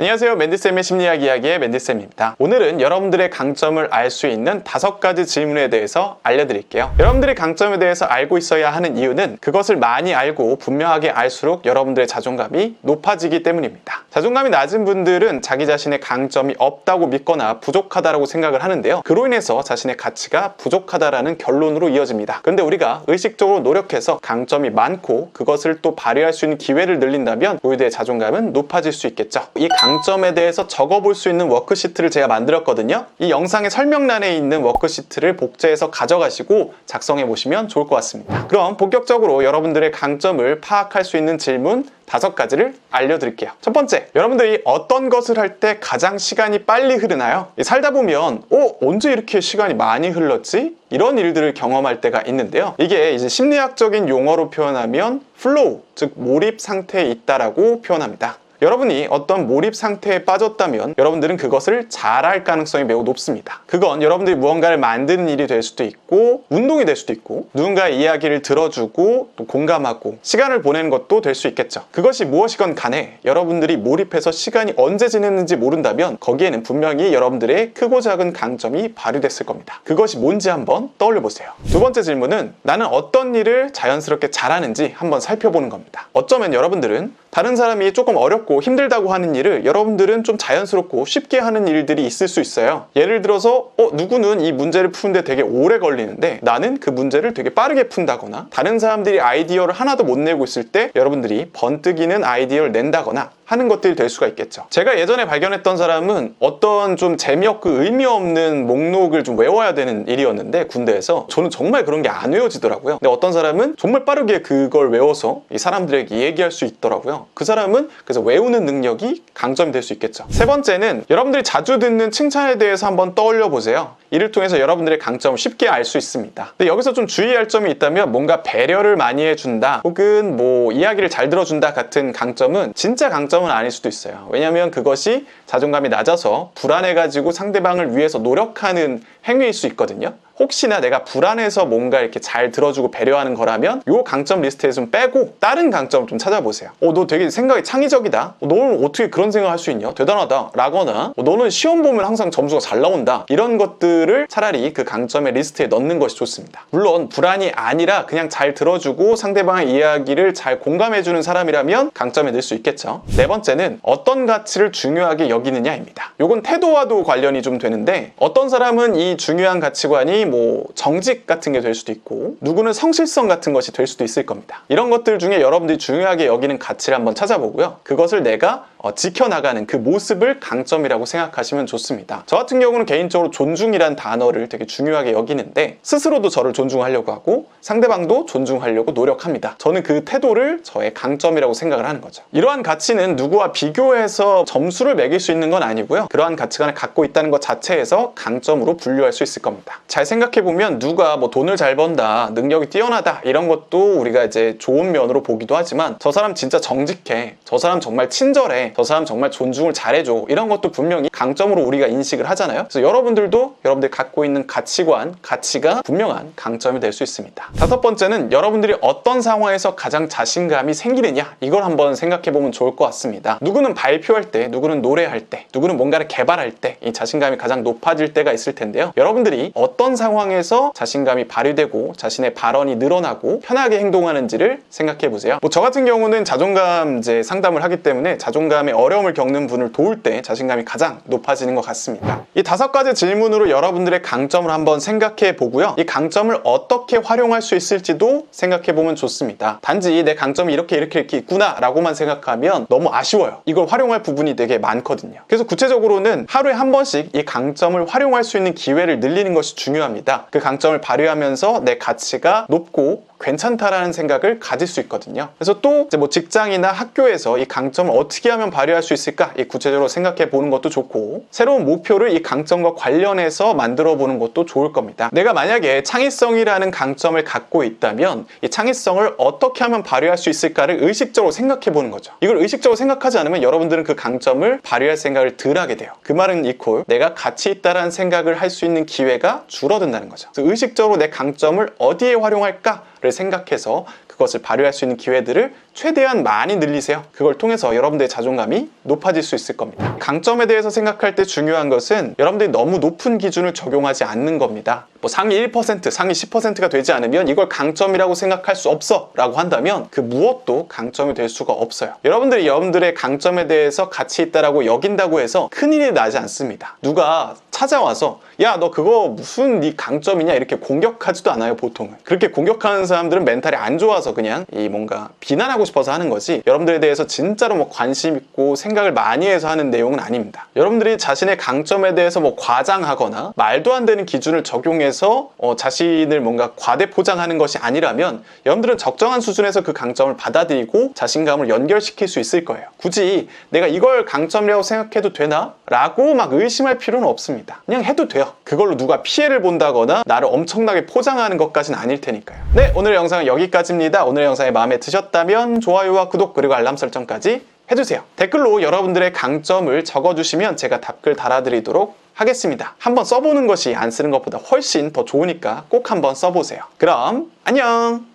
안녕하세요. 맨디쌤의 심리학 이야기의 맨디쌤입니다. 오늘은 여러분들의 강점을 알 수 있는 5가지 질문에 대해서 알려드릴게요. 여러분들의 강점에 대해서 알고 있어야 하는 이유는 그것을 많이 알고 분명하게 알수록 여러분들의 자존감이 높아지기 때문입니다. 자존감이 낮은 분들은 자기 자신의 강점이 없다고 믿거나 부족하다고 생각을 하는데요. 그로 인해서 자신의 가치가 부족하다라는 결론으로 이어집니다. 그런데 우리가 의식적으로 노력해서 강점이 많고 그것을 또 발휘할 수 있는 기회를 늘린다면 우리들의 자존감은 높아질 수 있겠죠. 이 강점에 대해서 적어볼 수 있는 워크시트를 제가 만들었거든요. 이 영상의 설명란에 있는 워크시트를 복제해서 가져가시고 작성해 보시면 좋을 것 같습니다. 그럼 본격적으로 여러분들의 강점을 파악할 수 있는 질문 5가지를 알려드릴게요. 첫 번째, 여러분들이 어떤 것을 할 때 가장 시간이 빨리 흐르나요? 살다 보면 언제 이렇게 시간이 많이 흘렀지? 이런 일들을 경험할 때가 있는데요. 이게 이제 심리학적인 용어로 표현하면 플로우, 즉 몰입 상태에 있다라고 표현합니다. 여러분이 어떤 몰입 상태에 빠졌다면 여러분들은 그것을 잘할 가능성이 매우 높습니다. 그건 여러분들이 무언가를 만드는 일이 될 수도 있고 운동이 될 수도 있고 누군가의 이야기를 들어주고 또 공감하고 시간을 보내는 것도 될 수 있겠죠. 그것이 무엇이건 간에 여러분들이 몰입해서 시간이 언제 지냈는지 모른다면 거기에는 분명히 여러분들의 크고 작은 강점이 발휘됐을 겁니다. 그것이 뭔지 한번 떠올려 보세요. 두 번째 질문은 나는 어떤 일을 자연스럽게 잘하는지 한번 살펴보는 겁니다. 어쩌면 여러분들은 다른 사람이 조금 어렵고 힘들다고 하는 일을 여러분들은 좀 자연스럽고 쉽게 하는 일들이 있을 수 있어요. 예를 들어서 누구는 이 문제를 푸는데 되게 오래 걸리는데 나는 그 문제를 되게 빠르게 푼다거나 다른 사람들이 아이디어를 하나도 못 내고 있을 때 여러분들이 번뜩이는 아이디어를 낸다거나 하는 것들이 될 수가 있겠죠. 제가 예전에 발견했던 사람은 어떤 좀 재미없고 의미 없는 목록을 좀 외워야 되는 일이었는데 군대에서 저는 정말 그런 게 안 외워지더라고요. 근데 어떤 사람은 정말 빠르게 그걸 외워서 이 사람들에게 얘기할 수 있더라고요. 그 사람은 그래서 외우는 능력이 강점이 될 수 있겠죠. 세 번째는 여러분들이 자주 듣는 칭찬에 대해서 한번 떠올려 보세요. 이를 통해서 여러분들의 강점을 쉽게 알 수 있습니다. 근데 여기서 좀 주의할 점이 있다면 뭔가 배려를 많이 해준다 혹은 뭐 이야기를 잘 들어준다 같은 강점은 진짜 강점은 아닐 수도 있어요. 왜냐하면 그것이 자존감이 낮아서 불안해가지고 상대방을 위해서 노력하는 행위일 수 있거든요. 혹시나 내가 불안해서 뭔가 이렇게 잘 들어주고 배려하는 거라면 이 강점 리스트에 좀 빼고 다른 강점을 좀 찾아보세요. 너 되게 생각이 창의적이다. 너는 어떻게 그런 생각을 할 수 있냐? 대단하다. 라거나 너는 시험 보면 항상 점수가 잘 나온다. 이런 것들을 차라리 그 강점의 리스트에 넣는 것이 좋습니다. 물론 불안이 아니라 그냥 잘 들어주고 상대방의 이야기를 잘 공감해주는 사람이라면 강점에 넣을 수 있겠죠. 네 번째는 어떤 가치를 중요하게 여기느냐입니다. 이건 태도와도 관련이 좀 되는데 어떤 사람은 이 중요한 가치관이 뭐 정직 같은 게 될 수도 있고 누구는 성실성 같은 것이 될 수도 있을 겁니다. 이런 것들 중에 여러분들이 중요하게 여기는 가치를 한번 찾아보고요. 그것을 내가 지켜나가는 그 모습을 강점이라고 생각하시면 좋습니다. 저 같은 경우는 개인적으로 존중이란 단어를 되게 중요하게 여기는데 스스로도 저를 존중하려고 하고 상대방도 존중하려고 노력합니다. 저는 그 태도를 저의 강점이라고 생각을 하는 거죠. 이러한 가치는 누구와 비교해서 점수를 매길 수 있는 건 아니고요. 그러한 가치관을 갖고 있다는 것 자체에서 강점으로 분류할 수 있을 겁니다. 잘 생각해보면 누가 뭐 돈을 잘 번다, 능력이 뛰어나다 이런 것도 우리가 이제 좋은 면으로 보기도 하지만 저 사람 진짜 정직해, 저 사람 정말 친절해, 저 사람 정말 존중을 잘해줘 이런 것도 분명히 강점으로 우리가 인식을 하잖아요. 그래서 여러분들도 여러분들이 갖고 있는 가치관, 가치가 분명한 강점이 될 수 있습니다. 다섯 번째는 여러분들이 어떤 상황에서 가장 자신감이 생기느냐 이걸 한번 생각해보면 좋을 것 같습니다. 누구는 발표할 때, 누구는 노래할 때, 누구는 뭔가를 개발할 때 이 자신감이 가장 높아질 때가 있을 텐데요. 여러분들이 어떤 상황에서 자신감이 발휘되고 자신의 발언이 늘어나고 편하게 행동하는지를 생각해 보세요. 저 같은 경우는 자존감 상담을 하기 때문에 자존감에 어려움을 겪는 분을 도울 때 자신감이 가장 높아지는 것 같습니다. 이 5가지 질문으로 여러분들의 강점을 한번 생각해 보고요. 이 강점을 어떻게 활용할 수 있을지도 생각해 보면 좋습니다. 단지 내 강점이 이렇게 있구나 라고만 생각하면 너무 아쉬워요. 이걸 활용할 부분이 되게 많거든요. 그래서 구체적으로는 하루에 한 번씩 이 강점을 활용할 수 있는 기회를 늘리는 것이 중요합니다. 그 강점을 발휘하면서 내 가치가 높고 괜찮다라는 생각을 가질 수 있거든요. 그래서 또 이제 뭐 직장이나 학교에서 이 강점을 어떻게 하면 발휘할 수 있을까 이 구체적으로 생각해 보는 것도 좋고 새로운 목표를 이 강점과 관련해서 만들어 보는 것도 좋을 겁니다. 내가 만약에 창의성이라는 강점을 갖고 있다면 이 창의성을 어떻게 하면 발휘할 수 있을까를 의식적으로 생각해 보는 거죠. 이걸 의식적으로 생각하지 않으면 여러분들은 그 강점을 발휘할 생각을 덜 하게 돼요. 그 말은 이퀄 내가 가치 있다라는 생각을 할 수 있는 기회가 줄어든다는 거죠. 그래서 의식적으로 내 강점을 어디에 활용할까 있다를 생각해서 그것을 발휘할 수 있는 기회들을 최대한 많이 늘리세요. 그걸 통해서 여러분들의 자존감이 높아질 수 있을 겁니다. 강점에 대해서 생각할 때 중요한 것은 여러분들이 너무 높은 기준을 적용하지 않는 겁니다. 뭐 상위 1%, 상위 10%가 되지 않으면 이걸 강점이라고 생각할 수 없어 라고 한다면 그 무엇도 강점이 될 수가 없어요. 여러분들이 여러분들의 강점에 대해서 가치 있다라고 여긴다고 해서 큰일이 나지 않습니다. 누가 찾아와서 야, 너 그거 무슨 네 강점이냐 이렇게 공격하지도 않아요. 보통은 그렇게 공격하는 사람들은 멘탈이 안 좋아서 그냥 뭔가 비난하고 싶어서 하는 거지, 여러분들에 대해서 진짜로 뭐 관심 있고 생각을 많이 해서 하는 내용은 아닙니다. 여러분들이 자신의 강점에 대해서 뭐 과장하거나 말도 안 되는 기준을 적용해서 자신을 뭔가 과대 포장하는 것이 아니라면 여러분들은 적정한 수준에서 그 강점을 받아들이고 자신감을 연결시킬 수 있을 거예요. 굳이 내가 이걸 강점이라고 생각해도 되나? 라고 막 의심할 필요는 없습니다. 그냥 해도 돼요. 그걸로 누가 피해를 본다거나 나를 엄청나게 포장하는 것까지는 아닐 테니까요. 네, 오늘 영상은 여기까지입니다. 오늘 영상이 마음에 드셨다면 좋아요와 구독 그리고 알람 설정까지 해주세요. 댓글로 여러분들의 강점을 적어주시면 제가 답글 달아드리도록 하겠습니다. 한번 써보는 것이 안 쓰는 것보다 훨씬 더 좋으니까 꼭 한번 써보세요. 그럼 안녕!